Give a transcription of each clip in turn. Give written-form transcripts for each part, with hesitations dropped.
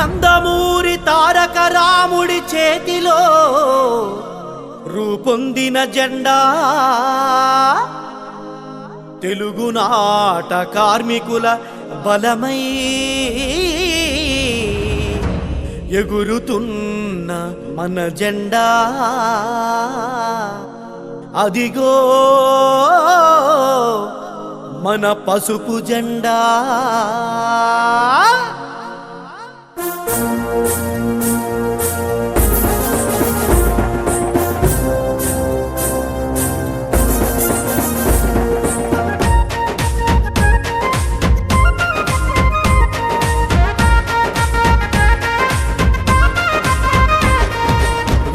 నందమూరి తారక రాముడి చేతిలో రూపొందిన జెండా తెలుగునాట కార్మికుల బలమై ఎగురుతున్న మన జెండా అదిగో మన పసుపు జెండా.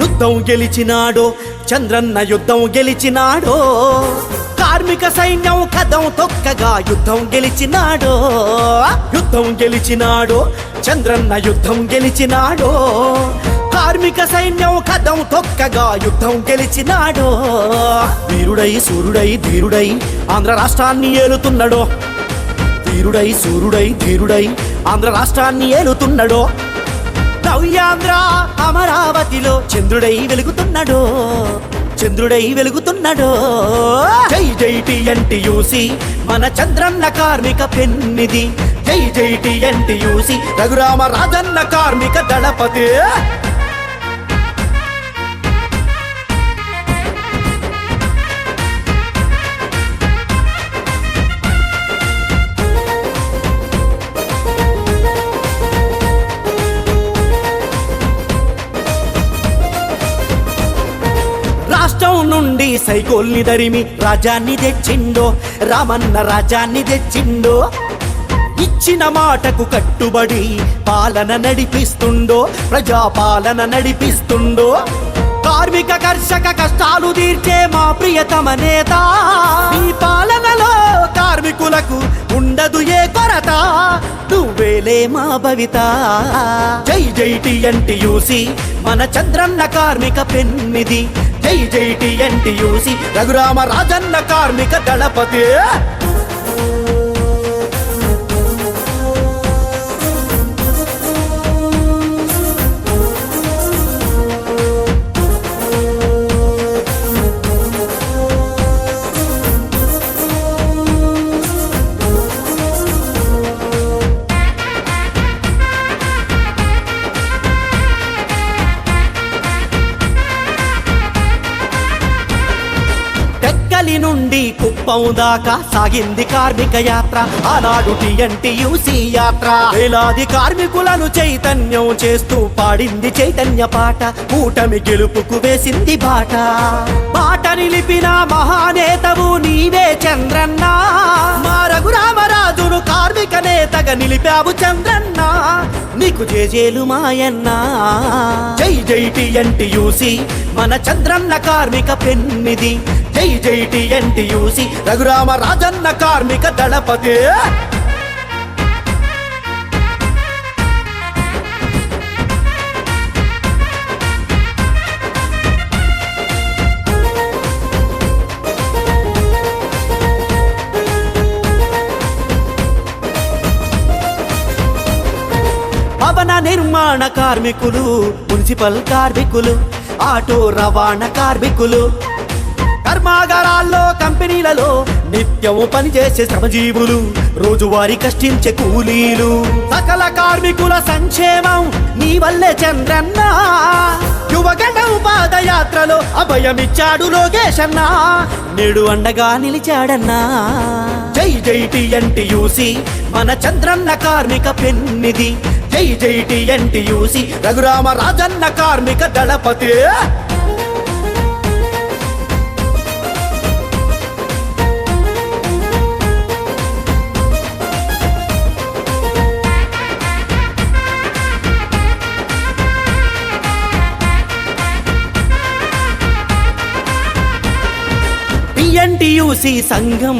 యుద్ధం గెలిచినాడో చంద్రన్న యుద్ధం గెలిచినాడో, కార్మిక సైన్యం కదం తొక్కగా యుద్ధం గెలిచినాడో. యుద్ధం గెలిచినాడో చంద్రన్న యుద్ధం గెలిచినాడో, కార్మిక సైన్యం కదం తొక్కగా యుద్ధం గెలిచినాడో. వీరుడై సూర్యుడై ధీరుడై ఆంధ్ర రాష్ట్రాన్ని ఏలుతున్నాడో, వీరుడై సూర్యుడై ధీరుడై ఆంధ్ర రాష్ట్రాన్ని ఏలుతున్నాడో. నవ్యాంధ్ర అమరావతిలో చంద్రుడై వెలుగుతున్నాడో, చంద్రుడై వెలుగుతున్నాడో. జై జై టీఎన్టీయూసీ మన చంద్రన్న కార్మిక పెన్నిది, జై జై టీఎన్టీయూసీ రఘురామ రాజన్న కార్మిక దళపతి. రాష్ట్రం నుండి సైకోల్ని దరిమి రాజాన్ని తెచ్చిండో, రామన్న రాజాన్ని తెచ్చిండో. ఇచ్చిన మాటకు కట్టుబడి పాలన నడిపిస్తుండో, ప్రజాపాలన నడిపిస్తుండో. కార్మిక కర్షక కష్టాలు తీర్చే మా ప్రియతమ నేత, ఈ పాలనలో కార్మికులకు ఉండదు ఏ కొరత, నువ్వేలే మా భవిత. జై జై టీఎన్టీయూసీ మన చంద్రన్న కార్మిక పెన్నిది, జై జై టీఎన్టీయూసీ రఘురామ రాజన్న కార్మిక దళపతి. నుండి కుప్పం దాకా సాగింది కార్మిక యాత్ర, ఆనాడు టీఎన్టీయూసీ యాత్ర. వేలాది కార్మికులను చైతన్యం చేస్తూ పాడింది చైతన్య పాట, కూటమి గెలుపుకు వేసింది బాట. బాట నిలిపిన మహానేతవు నీవే చంద్రన్న, మా రఘురామరాజును కార్మిక నేతగా నిలిపావు చంద్రన్న, నీకు జేజేలు మాయన్న. జై జై టీఎన్టీయూసీ మన చంద్రన్న కార్మిక పెన్నిది, జై జై టీఎన్టీయూసీ రఘురామ రాజన్న కార్మిక దళపతి. భవన నిర్మాణ కార్మికులు, మున్సిపల్ కార్మికులు, ఆటో రవాణా కార్మికులు, కర్మాగారాల్లో కంపెనీలలో నిత్యము పనిచేసే శ్రమజీవులు, రోజువారీ కష్టించే కూలీలు, సకల కార్మికుల సంక్షేమం నీ వల్లే చంద్రన్న. యువగణ పాదయాత్రలో అభయమిచ్చాడు లోకేశన్న, నేడు అండగా నిలిచాడన్నా. జై జై టీఎన్టీయూసీ మన చంద్రన్న కార్మిక పెన్నిది, జై జై టీఎన్టీయూసీ రఘురామ రాజన్న కార్మిక దళపతి. టీఎన్టీయూసీ సంఘం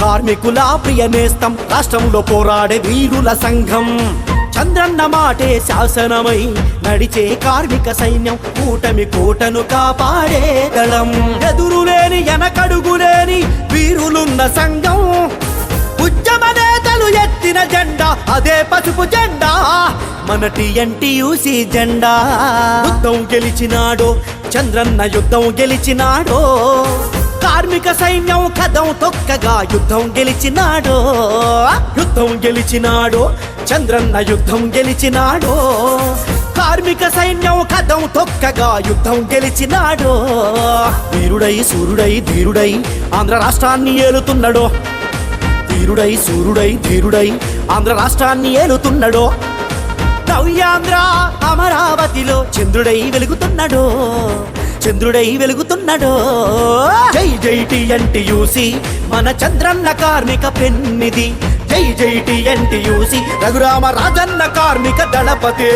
కార్మికుల ప్రియనేస్తం, రాష్ట్రంలో పోరాడే వీరుల సంఘం. చంద్రన్న మాటే శాసనమై నడిచే కార్మిక సైన్యం, కూటమి కోటను కాపాడే దళం. ఎదురులేని ఎనకడుగులేని వీరులున్న సంఘం, ఉద్యమ నేతలు ఎత్తిన జెండా అదే పసుపు జెండా, మన టీఎన్టీయూసీ జెండా యుద్ధం గెలిచినాడో చంద్రన్న యుద్ధం గెలిచినాడో కార్మిక సైన్యం కదం తొక్కగా యుద్ధం గెలిచినాడో యుద్ధం గెలిచినాడో చంద్రన్న యుద్ధం గెలిచినాడో కార్మిక సైన్యం కదం తొక్కగా యుద్ధం గెలిచినాడో వీరుడై సూర్యుడై ధీరుడై ఆంధ్ర రాష్ట్రాన్ని ఏలుతున్నాడో వీరుడై సూర్యుడై ధీరుడై ఆంధ్ర రాష్ట్రాన్ని ఏలుతున్నాడో నవ్యాంధ్ర అమరావతిలో చంద్రుడై వెలుగుతున్నాడో చంద్రుడై వెలుగుతున్నాడో జై జై టీఎన్టీయూసీ మన చంద్రన్న కార్మిక పెన్నిది జై జై టీఎన్టీయూసీ రఘురామ రాజన్న కార్మిక దళపతి